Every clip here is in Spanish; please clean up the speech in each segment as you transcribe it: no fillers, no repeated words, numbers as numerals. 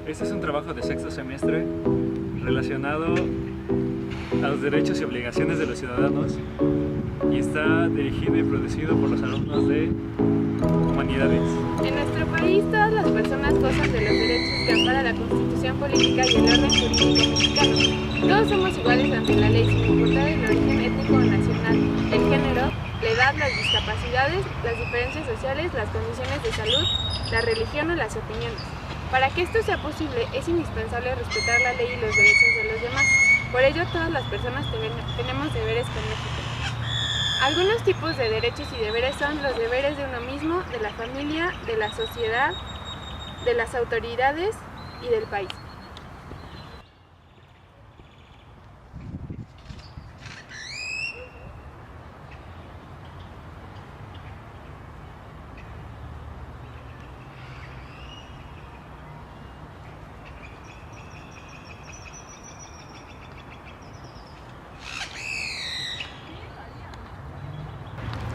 Este es un trabajo de sexto semestre relacionado a los derechos y obligaciones de los ciudadanos y está dirigido y producido por los alumnos de Humanidades. En nuestro país, todas las personas gozan de los derechos que ampara la Constitución Política y el orden jurídico mexicano. Todos somos iguales ante la ley, sin importar el origen étnico o nacional, el género, la edad, las discapacidades, las diferencias sociales, las condiciones de salud, la religión o las opiniones. Para que esto sea posible, es indispensable respetar la ley y los derechos de los demás. Por ello, todas las personas tenemos deberes con México. Algunos tipos de derechos y deberes son los deberes de uno mismo, de la familia, de la sociedad, de las autoridades y del país.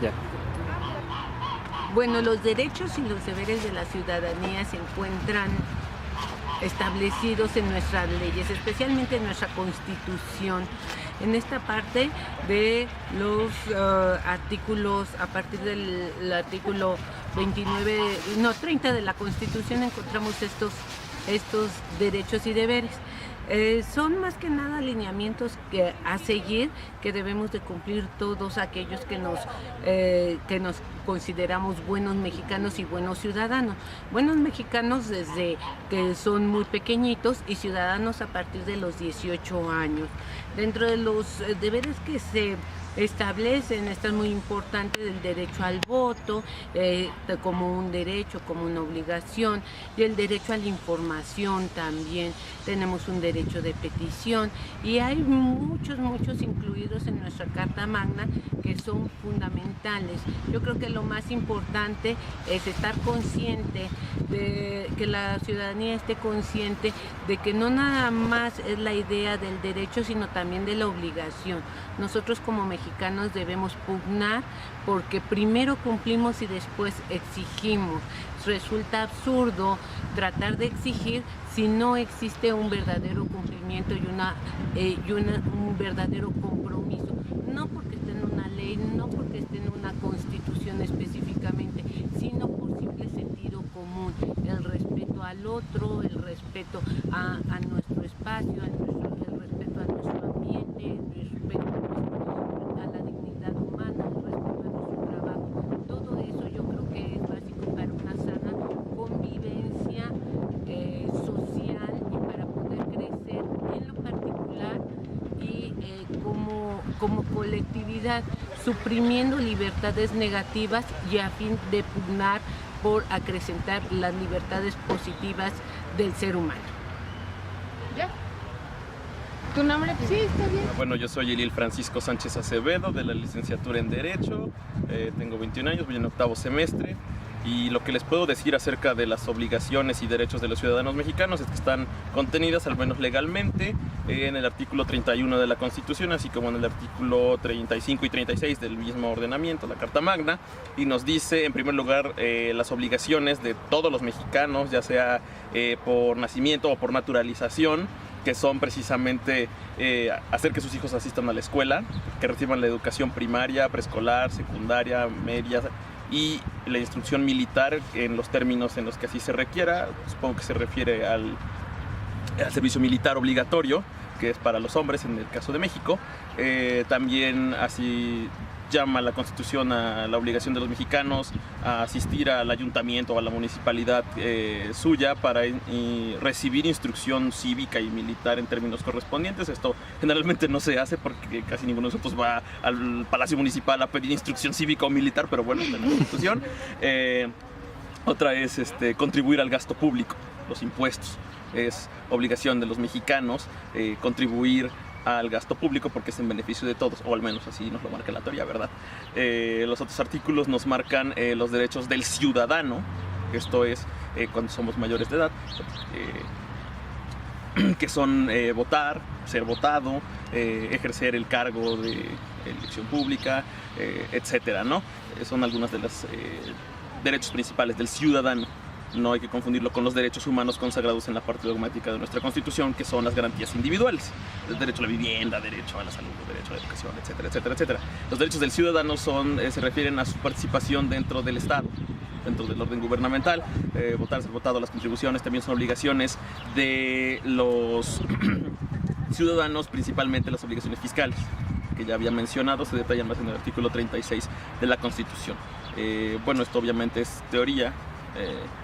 Ya. Bueno, los derechos y los deberes de la ciudadanía se encuentran establecidos en nuestras leyes, especialmente en nuestra Constitución. En esta parte de los artículos, a partir del artículo 30 de la Constitución encontramos estos derechos y deberes. Son más que nada lineamientos a seguir que debemos de cumplir todos aquellos que nos consideramos buenos mexicanos y buenos ciudadanos. Buenos mexicanos desde que son muy pequeñitos y ciudadanos a partir de los 18 años. Dentro de los deberes que se establecen, esto es muy importante, el derecho al voto como un derecho, como una obligación, y el derecho a la información también. Tenemos un derecho de petición y hay muchos incluidos en nuestra Carta Magna que son fundamentales. Yo creo que lo más importante es estar consciente de que la ciudadanía esté consciente de que no nada más es la idea del derecho, sino también de la obligación. Nosotros como mexicanos debemos pugnar porque primero cumplimos y después exigimos. Resulta absurdo tratar de exigir si no existe un verdadero cumplimiento y un verdadero compromiso. No porque esté en una ley, no porque esté en una constitución específicamente, sino por simple sentido común. El respeto al otro, el respeto a nuestro espacio, el respeto a nuestro ambiente, el respeto a la dignidad humana, el respeto a nuestro trabajo. Todo eso yo creo que es básico para una sana convivencia social y para poder crecer en lo particular y como colectividad, suprimiendo libertades negativas y a fin de pugnar por acrecentar las libertades positivas del ser humano. ¿Ya? ¿Tu nombre? Sí, está bien. Bueno, yo soy Elil Francisco Sánchez Acevedo, de la licenciatura en Derecho, tengo 21 años, voy en octavo semestre, y lo que les puedo decir acerca de las obligaciones y derechos de los ciudadanos mexicanos es que están contenidas, al menos legalmente, en el artículo 31 de la Constitución, así como en el artículo 35 y 36 del mismo ordenamiento, la Carta Magna, y nos dice, en primer lugar, las obligaciones de todos los mexicanos, ya sea por nacimiento o por naturalización, que son precisamente hacer que sus hijos asistan a la escuela, que reciban la educación primaria, preescolar, secundaria, media y la instrucción militar en los términos en los que así se requiera. Supongo que se refiere al servicio militar obligatorio, que es para los hombres en el caso de México. También así llama la Constitución a la obligación de los mexicanos a asistir al ayuntamiento o a la municipalidad suya para recibir instrucción cívica y militar en términos correspondientes. Esto generalmente no se hace porque casi ninguno de nosotros va al Palacio Municipal a pedir instrucción cívica o militar, pero bueno, en la Constitución. Otra es contribuir al gasto público, los impuestos. Es obligación de los mexicanos contribuir al gasto público porque es en beneficio de todos, o al menos así nos lo marca la teoría, ¿verdad? Los otros artículos nos marcan los derechos del ciudadano, esto es cuando somos mayores de edad, que son votar, ser votado, ejercer el cargo de elección pública, etcétera, ¿no? Son algunos de los derechos principales del ciudadano. No hay que confundirlo con los derechos humanos consagrados en la parte dogmática de nuestra Constitución, que son las garantías individuales. El derecho a la vivienda, derecho a la salud, derecho a la educación, etcétera, etcétera, etcétera. Los derechos del ciudadano se refieren a su participación dentro del Estado, dentro del orden gubernamental. Votar, ser votado, las contribuciones también son obligaciones de los ciudadanos, principalmente las obligaciones fiscales, que ya había mencionado, se detallan más en el artículo 36 de la Constitución. Bueno, esto obviamente es teoría.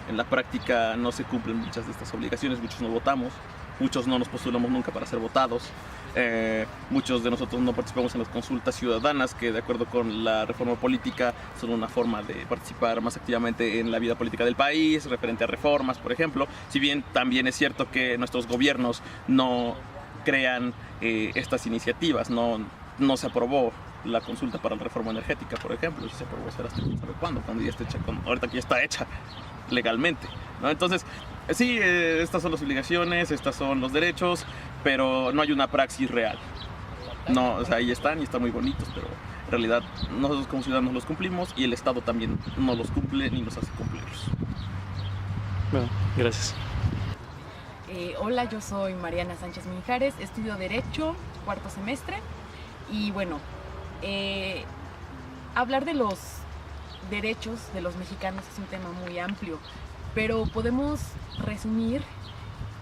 En la práctica no se cumplen muchas de estas obligaciones, muchos no votamos, muchos no nos postulamos nunca para ser votados, muchos de nosotros no participamos en las consultas ciudadanas, que de acuerdo con la reforma política son una forma de participar más activamente en la vida política del país, referente a reformas, por ejemplo. Si bien también es cierto que nuestros gobiernos no crean estas iniciativas, no se aprobó la consulta para la reforma energética, por ejemplo, si se aprobó hasta no sabe cuándo ya está hecha, ahorita que ya está hecha legalmente, ¿no? Entonces, sí, estas son las obligaciones, estos son los derechos, pero no hay una praxis real. No, o sea, ahí están y están muy bonitos, pero en realidad nosotros como ciudadanos los cumplimos y el Estado también no los cumple ni nos hace cumplirlos. Bueno, gracias. Hola, yo soy Mariana Sánchez Mijares, estudio Derecho, cuarto semestre, y bueno, hablar de los derechos de los mexicanos es un tema muy amplio, pero podemos resumir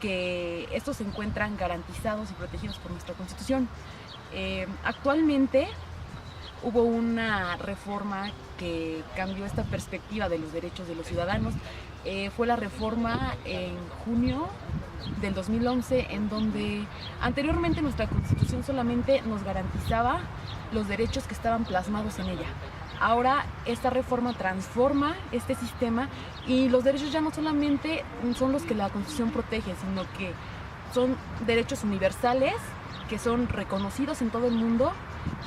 que estos se encuentran garantizados y protegidos por nuestra Constitución. Actualmente hubo una reforma que cambió esta perspectiva de los derechos de los ciudadanos. Fue la reforma en junio del 2011, en donde anteriormente nuestra Constitución solamente nos garantizaba los derechos que estaban plasmados en ella. Ahora esta reforma transforma este sistema y los derechos ya no solamente son los que la Constitución protege, sino que son derechos universales que son reconocidos en todo el mundo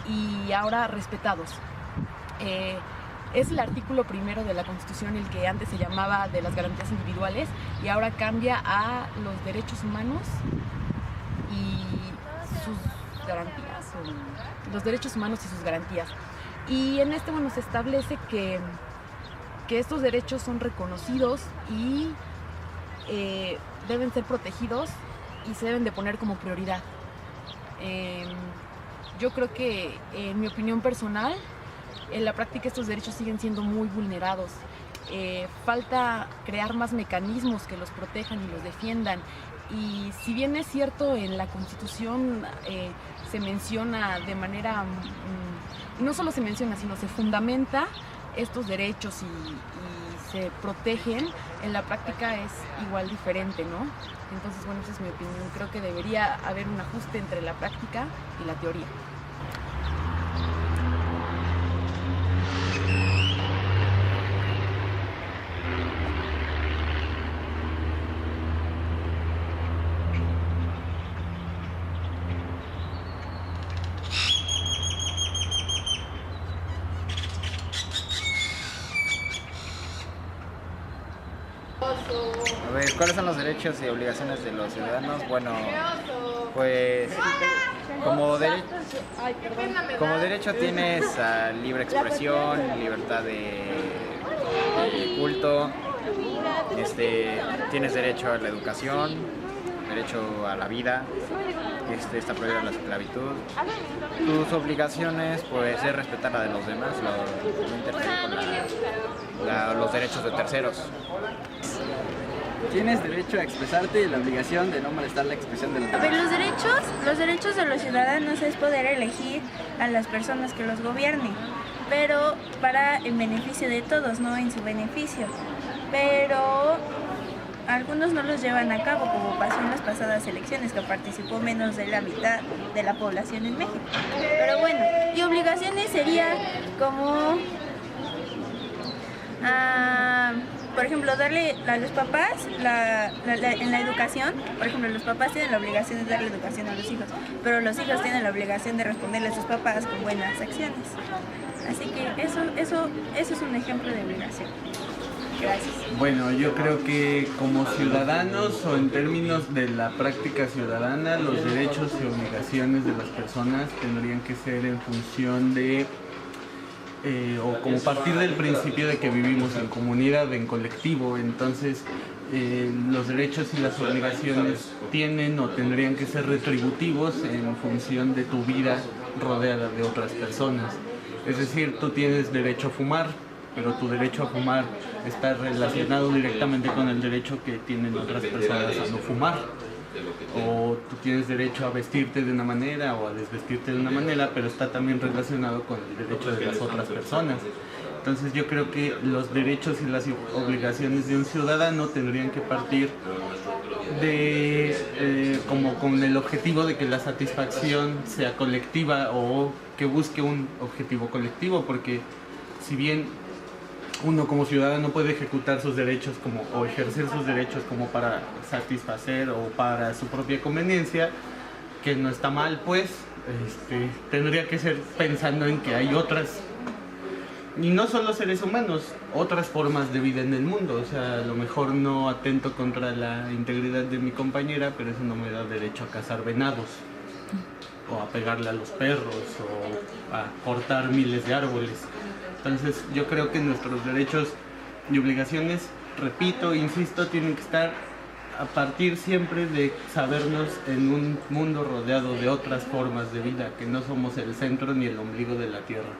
y ahora respetados. Es el artículo primero de la Constitución el que antes se llamaba de las garantías individuales y ahora cambia a los derechos humanos y sus garantías, los derechos humanos y sus garantías. Y en este, bueno, se establece que estos derechos son reconocidos y deben ser protegidos y se deben de poner como prioridad. Yo creo que, en mi opinión personal, en la práctica estos derechos siguen siendo muy vulnerados. Falta crear más mecanismos que los protejan y los defiendan. Y si bien es cierto, en la Constitución se menciona de manera, no solo se menciona, sino se fundamenta estos derechos y se protegen, en la práctica es igual diferente, ¿no? Entonces, bueno, esa es mi opinión. Creo que debería haber un ajuste entre la práctica y la teoría. A ver, ¿cuáles son los derechos y obligaciones de los ciudadanos? Bueno, pues como derecho tienes a libre expresión, libertad de culto, tienes derecho a la educación, derecho a la vida, está prohibida la esclavitud. Tus obligaciones, pues, es respetar la de los demás, no interferir con los derechos de terceros. Tienes derecho a expresarte y la obligación de no molestar la expresión de los demás. A ver, los derechos de los ciudadanos es poder elegir a las personas que los gobiernen, pero para el beneficio de todos, no en su beneficio. Pero algunos no los llevan a cabo, como pasó en las pasadas elecciones, que participó menos de la mitad de la población en México. Pero bueno, y obligaciones sería como, por ejemplo, darle a los papás en la educación. Por ejemplo, los papás tienen la obligación de darle educación a los hijos, pero los hijos tienen la obligación de responderle a sus papás con buenas acciones. Así que eso es un ejemplo de obligación. Gracias. Bueno, yo creo que como ciudadanos o en términos de la práctica ciudadana, los derechos y obligaciones de las personas tendrían que ser en función de o como partir del principio de que vivimos en comunidad, en colectivo. Entonces los derechos y las obligaciones tienen o tendrían que ser retributivos en función de tu vida rodeada de otras personas. Es decir, tú tienes derecho a fumar, pero tu derecho a fumar está relacionado directamente con el derecho que tienen otras personas a no fumar. O tú tienes derecho a vestirte de una manera o a desvestirte de una manera, pero está también relacionado con el derecho de las otras personas. Entonces yo creo que los derechos y las obligaciones de un ciudadano tendrían que partir de como con el objetivo de que la satisfacción sea colectiva o que busque un objetivo colectivo, porque si bien uno como ciudadano puede ejecutar sus derechos o ejercer sus derechos como para satisfacer o para su propia conveniencia, que no está mal, pues tendría que ser pensando en que hay otras, y no solo seres humanos, otras formas de vida en el mundo. O sea, a lo mejor no atento contra la integridad de mi compañera, pero eso no me da derecho a cazar venados o a pegarle a los perros o a cortar miles de árboles. Entonces yo creo que nuestros derechos y obligaciones, repito, insisto, tienen que estar a partir siempre de sabernos en un mundo rodeado de otras formas de vida, que no somos el centro ni el ombligo de la tierra.